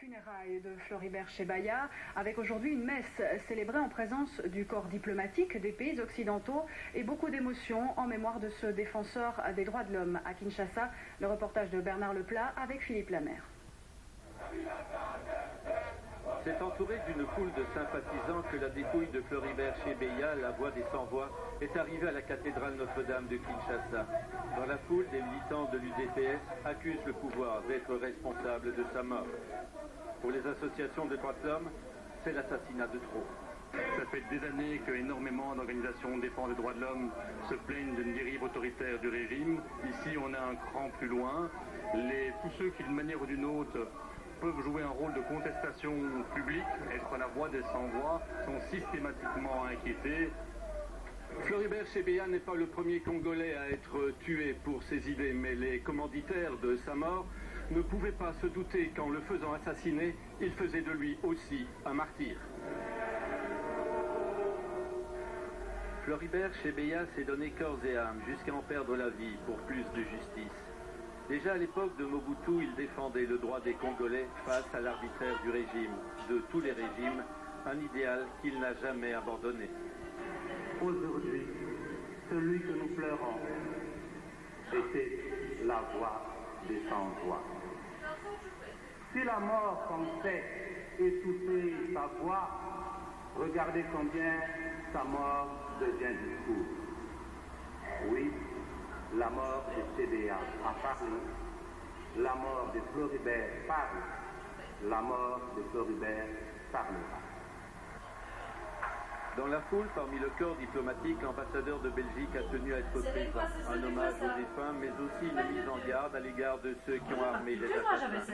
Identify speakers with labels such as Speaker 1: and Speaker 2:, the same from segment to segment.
Speaker 1: funérailles de Floribert Chebeya, avec aujourd'hui une messe célébrée en présence du corps diplomatique des pays occidentaux et beaucoup d'émotions en mémoire de ce défenseur des droits de l'homme à Kinshasa. Le reportage de Bernard Leplat avec Philippe Lamère.
Speaker 2: C'est entouré d'une foule de sympathisants que la dépouille de Floribert Chebeya, la voix des sans-voix, est arrivée à la cathédrale Notre-Dame de Kinshasa. Dans la foule, des militants de l'UDPS accusent le pouvoir d'être responsable de sa mort. Pour les associations de droits de l'homme, c'est l'assassinat de trop.
Speaker 3: Ça fait des années qu'énormément d'organisations de défense des droits de l'homme se plaignent d'une dérive autoritaire du régime. Ici, on a un cran plus loin. Tous ceux qui, d'une manière ou d'une autre, peuvent jouer un rôle de contestation publique, être la voix des sans-voix, sont systématiquement inquiétés.
Speaker 2: Floribert Chebeya n'est pas le premier Congolais à être tué pour ses idées, mais les commanditaires de sa mort ne pouvaient pas se douter qu'en le faisant assassiner, il faisait de lui aussi un martyr. Floribert Chebeya s'est donné corps et âme jusqu'à en perdre la vie pour plus de justice. Déjà à l'époque de Mobutu, il défendait le droit des Congolais face à l'arbitraire du régime, de tous les régimes, un idéal qu'il n'a jamais abandonné.
Speaker 4: Aujourd'hui, celui que nous pleurons était la voix des sans-voix. Si la mort pensait étouffer sa voix, regardez combien sa mort devient discours. Oui, la mort de Chebeya a parlé, la mort de Floribert parle, la mort de Floribert parlera.
Speaker 2: Dans la foule, parmi le corps diplomatique, l'ambassadeur de Belgique a tenu à être présent. Un hommage aux défunts, mais aussi une mise en garde à l'égard de ceux qui ont armé les assassins.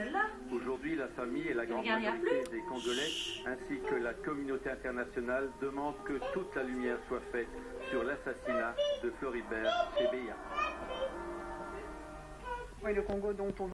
Speaker 2: Aujourd'hui, la famille et la grande majorité des Congolais, ainsi que la communauté internationale, demandent que toute la lumière soit faite sur l'assassinat de Floribert Chebeya.
Speaker 1: Oui, le Congo dont on